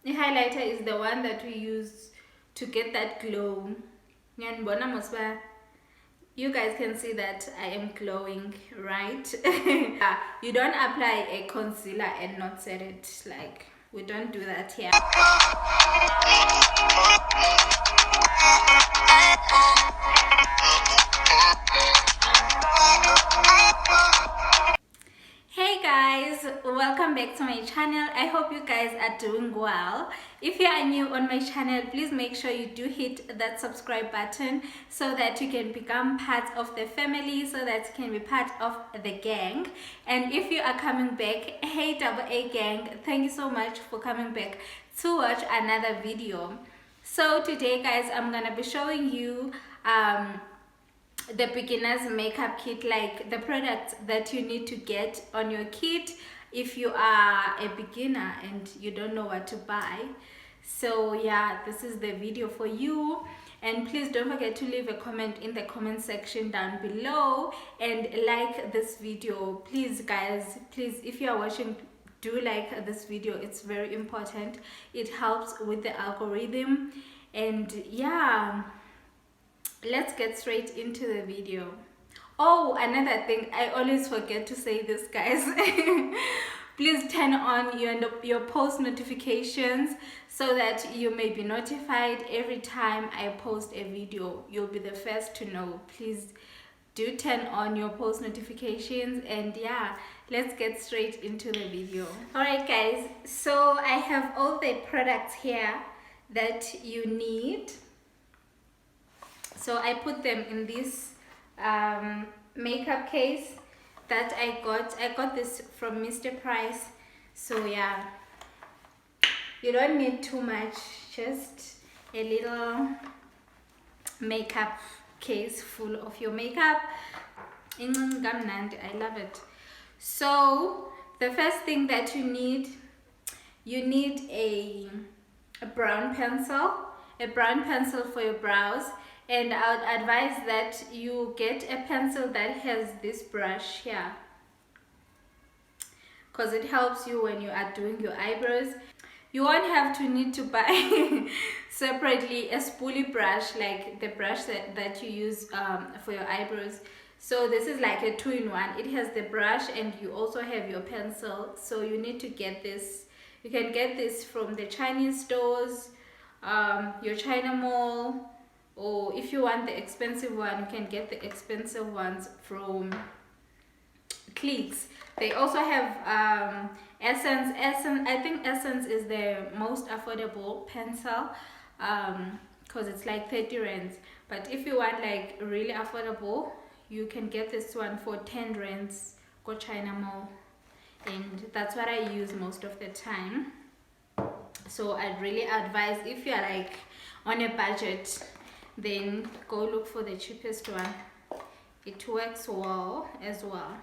The highlighter is the one that we use to get that glow. You guys can see that I am glowing, right? You don't apply a concealer and not set it. Like, we don't do that here. Hey guys, welcome back to my channel. I hope you guys are doing well. If you are new on my channel, please make sure you do hit that subscribe button so that you can become part of the family, so that you can be part of the gang. And if you are coming back, hey double A gang, thank you so much for coming back to watch another video. So today guys, I'm gonna be showing you the beginner's makeup kit, like the products that you need to get on your kit if you are a beginner and you don't know what to buy. So yeah, this is the video for you. And please don't forget to leave a comment in the comment section down below and like this video. Please guys, please, if you are watching, do like this video. It's very important. It helps with the algorithm. And yeah, let's get straight into the video. Oh, another thing, I always forget to say this guys. Please turn on your post notifications so that you may be notified every time I post a video. You'll be the first to know. Please do turn on your post notifications. And yeah, let's get straight into the video. Alright guys, so I have all the products here that you need. So I put them in this makeup case that I got this from Mr. Price. So yeah, you don't need too much, just a little makeup case full of your makeup. I love it. So the first thing that you need a brown pencil, for your brows. And I would advise that you get a pencil that has this brush here, because it helps you when you are doing your eyebrows. You won't have to need to buy separately a spoolie brush, like the brush that you use for your eyebrows. So this is like a 2-in-1. It has the brush and you also have your pencil. So you need to get this. You can get this from the Chinese stores, your China mall, or if you want the expensive one, you can get the expensive ones from Clicks. They also have Essence. I think Essence is the most affordable pencil, because it's like 30 rands. But if you want like really affordable, you can get this one for 10 rands. Go China mall, and that's what I use most of the time. So I'd really advise, if you're like on a budget, then go look for the cheapest one. It works well as well.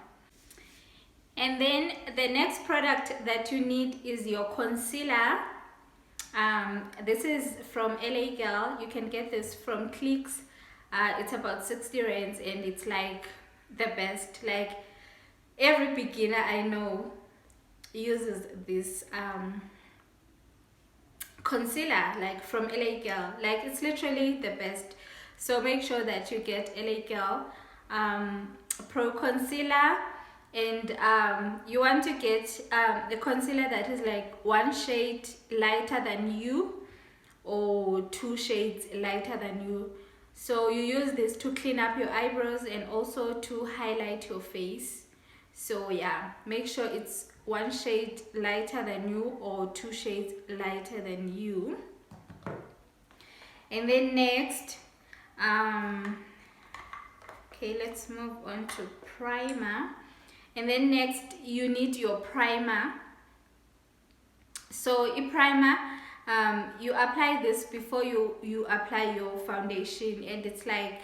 And then the next product that you need is your concealer. This is from LA Girl. You can get this from Clicks. It's about 60 rands and it's like the best. Like, every beginner I know uses this concealer, like from LA Girl. Like, it's literally the best. So make sure that you get LA Girl Pro Concealer, and you want to get the concealer that is like 1 shade lighter than you, or 2 shades lighter than you. So you use this to clean up your eyebrows and also to highlight your face. So yeah, make sure it's 1 shade lighter than you or 2 shades lighter than you. And then next, okay, let's move on to primer. And then next you need your primer. So a primer, you apply this before you apply your foundation, and it's like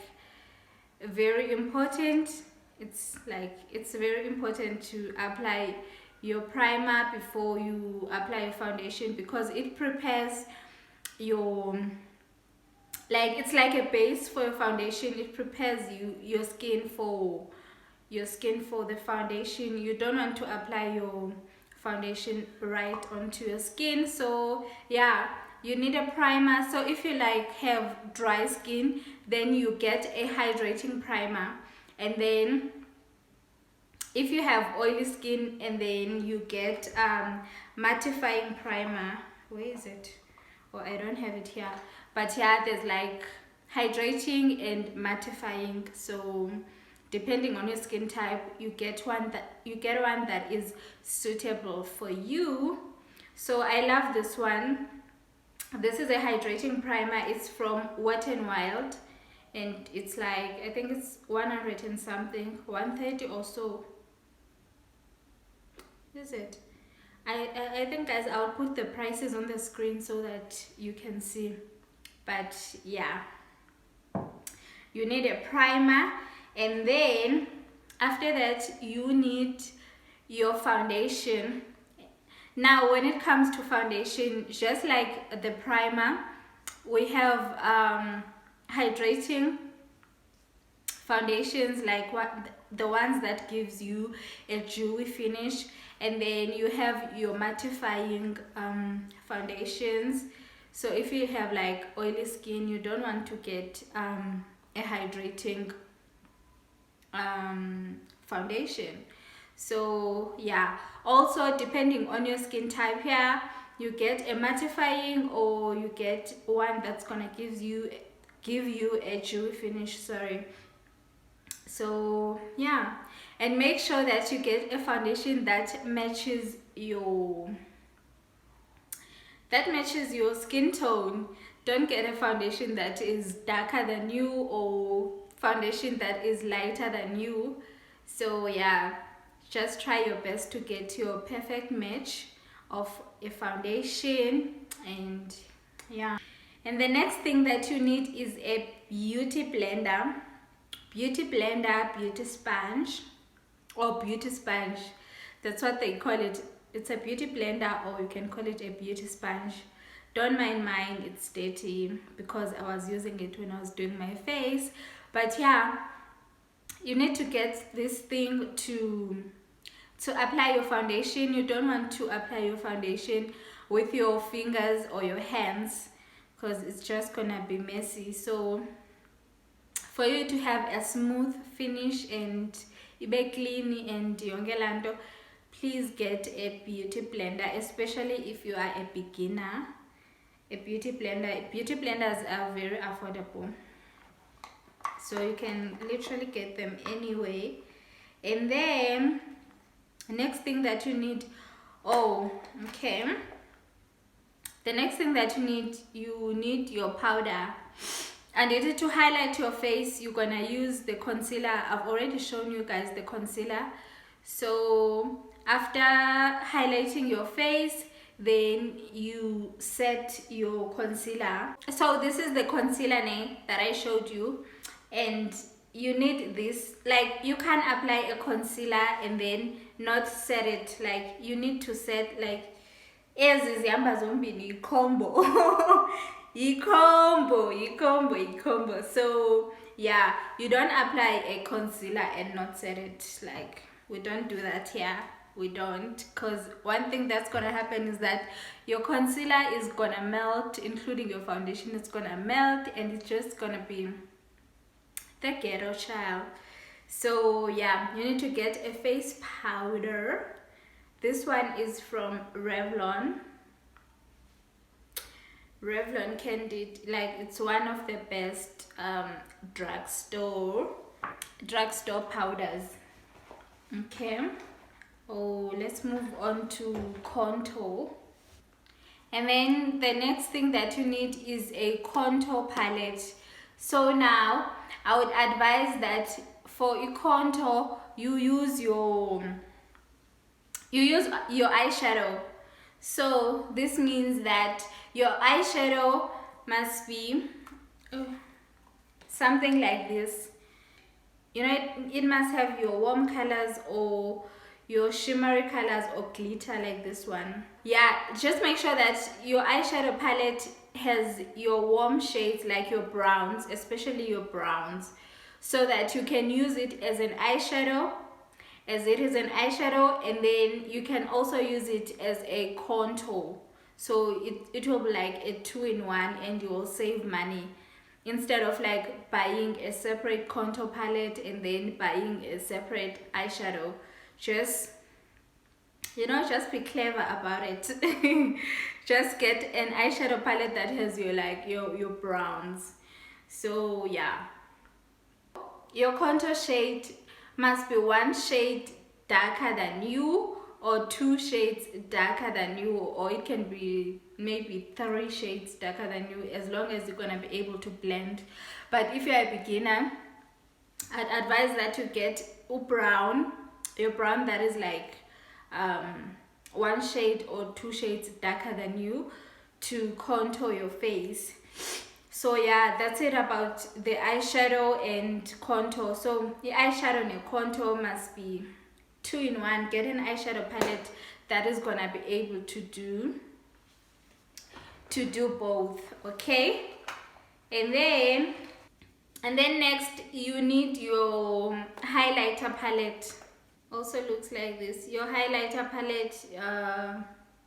very important. It's very important to apply your primer before you apply your foundation, because it prepares your, like, it's like a base for your foundation. It prepares your skin for the foundation. You don't want to apply your foundation right onto your skin. So yeah, you need a primer. So if you like have dry skin, then you get a hydrating primer, and then if you have oily skin, and then you get mattifying primer. Where is it? Oh, I don't have it here, but yeah, there's like hydrating and mattifying. So depending on your skin type, you get one that is suitable for you. So I love this one. This is a hydrating primer. It's from Wet n Wild, and it's like, I think it's 100 and something, 130 or so. Is it? I think, guys, I'll put the prices on the screen so that you can see. But yeah, you need a primer, and then after that you need your foundation. Now when it comes to foundation, just like the primer, we have hydrating foundations, like the ones that gives you a dewy finish, and then you have your mattifying foundations. So if you have like oily skin, you don't want to get a hydrating foundation. So yeah, also depending on your skin type, here you get a mattifying, or you get one that's gonna give you a dewy finish, sorry. So yeah, and make sure that you get a foundation that matches your skin tone. Don't get a foundation that is darker than you, or foundation that is lighter than you. So yeah, just try your best to get your perfect match of a foundation. And yeah, and the next thing that you need is a beauty blender, beauty sponge, or beauty sponge, that's what they call it. It's a beauty blender, or you can call it a beauty sponge. Don't mind mine, it's dirty because I was using it when I was doing my face. But yeah, you need to get this thing to apply your foundation. You don't want to apply your foundation with your fingers or your hands, because it's just gonna be messy. So for you to have a smooth finish and ibe clean and yongelando, please get a beauty blender, especially if you are a beginner. A beauty blenders are very affordable, so you can literally get them anyway. And then the next thing that you need, the next thing that you need your powder. And in order to highlight your face, you're gonna use the concealer. I've already shown you guys the concealer. So after highlighting your face, then you set your concealer. So this is the concealer name that I showed you, and you need this. Like, you can apply a concealer and then not set it. Like, you need to set, like, combo. Combo. So yeah, you don't apply a concealer and not set it. Like, we don't do that here. We don't, because one thing that's gonna happen is that your concealer is gonna melt, including your foundation. It's gonna melt, and it's just gonna be the ghetto child. So yeah, you need to get a face powder. This one is from Revlon Candid. Like, it's one of the best drugstore powders. Okay. Oh, let's move on to contour. And then the next thing that you need is a contour palette. So now I would advise that for a contour, you use your eyeshadow. So this means that your eyeshadow must be something like this. You know, it must have your warm colors or your shimmery colors or glitter, like this one. Yeah, just make sure that your eyeshadow palette has your warm shades, like your browns, especially your browns, so that you can use it as an eyeshadow, as it is an eyeshadow, and then you can also use it as a contour. So it will be like a 2-in-1, and you will save money instead of like buying a separate contour palette and then buying a separate eyeshadow. Just, you know, just be clever about it. Just get an eyeshadow palette that has your like your browns. So yeah, your contour shade must be 1 shade darker than you, or 2 shades darker than you, or it can be maybe 3 shades darker than you, as long as you're gonna be able to blend. But if you're a beginner, I'd advise that you get your brown that is like 1 shade or 2 shades darker than you to contour your face. So yeah, that's it about the eyeshadow and contour. So the eyeshadow and the contour must be 2-in-1. Get an eyeshadow palette that is gonna be able to do both, okay? And then next you need your highlighter palette. Also looks like this. Your highlighter palette,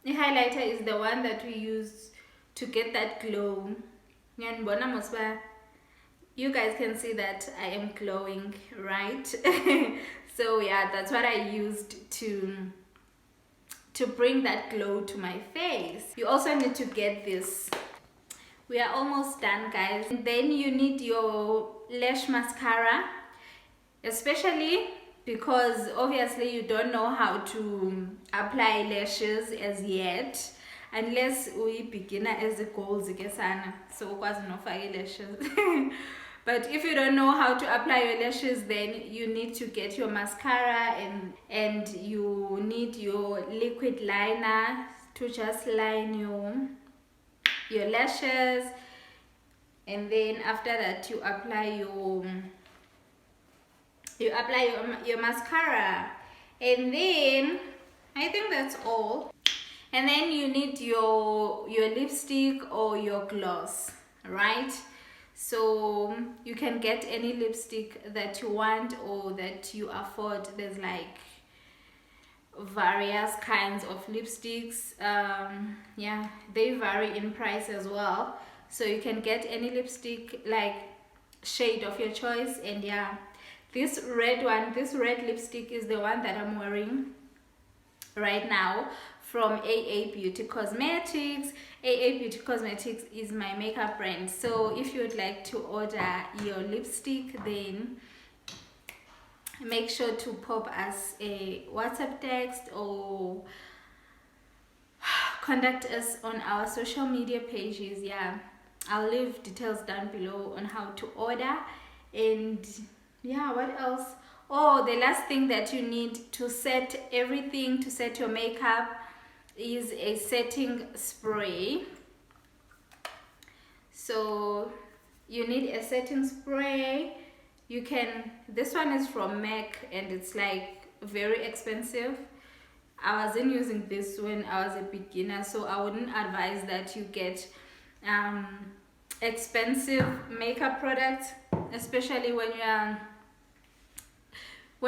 the highlighter is the one that we use to get that glow. You guys can see that I am glowing, right? So yeah, that's what I used to bring that glow to my face. You also need to get this. We are almost done, guys. And then you need your lash mascara, especially because obviously you don't know how to apply lashes as yet, unless we beginner as a goals, so no lashes. But if you don't know how to apply your lashes, then you need to get your mascara, and you need your liquid liner to just line your lashes. And then after that you apply your mascara, and then I think that's all. And then you need your lipstick or your gloss, right? So you can get any lipstick that you want or that you afford. There's like various kinds of lipsticks. Yeah, they vary in price as well, so you can get any lipstick, like shade of your choice. And yeah, this red lipstick is the one that I'm wearing right now, from AA Beauty Cosmetics. AA Beauty Cosmetics is my makeup brand. So if you would like to order your lipstick, then make sure to pop us a WhatsApp text or contact us on our social media pages. Yeah, I'll leave details down below on how to order. And yeah, what else? Oh, the last thing that you need to set everything, to set your makeup, is a setting spray. So you need a setting spray. You can, this one is from MAC and it's like very expensive. I wasn't using this when I was a beginner, so I wouldn't advise that you get expensive makeup products, especially when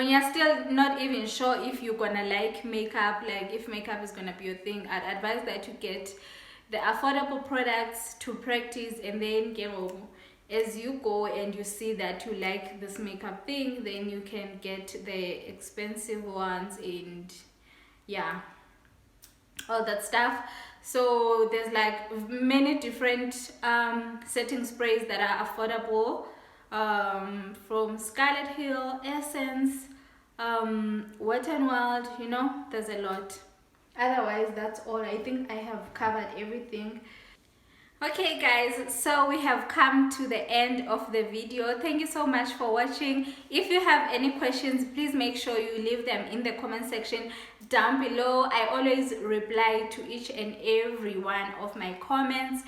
you're still not even sure if you're gonna like makeup, like if makeup is gonna be your thing. I'd advise that you get the affordable products to practice, and then as you go and you see that you like this makeup thing, then you can get the expensive ones and yeah, all that stuff. So there's like many different setting sprays that are affordable, from Scarlet Hill, Essence, Wet n Wild, you know, there's a lot. Otherwise, that's all. I think I have covered everything. Okay guys, so we have come to the end of the video. Thank you so much for watching. If you have any questions, please make sure you leave them in the comment section down below. I always reply to each and every one of my comments.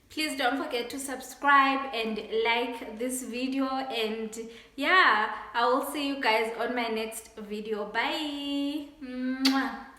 Please don't forget to subscribe and like this video, and yeah, I will see you guys on my next video. Bye. Mwah.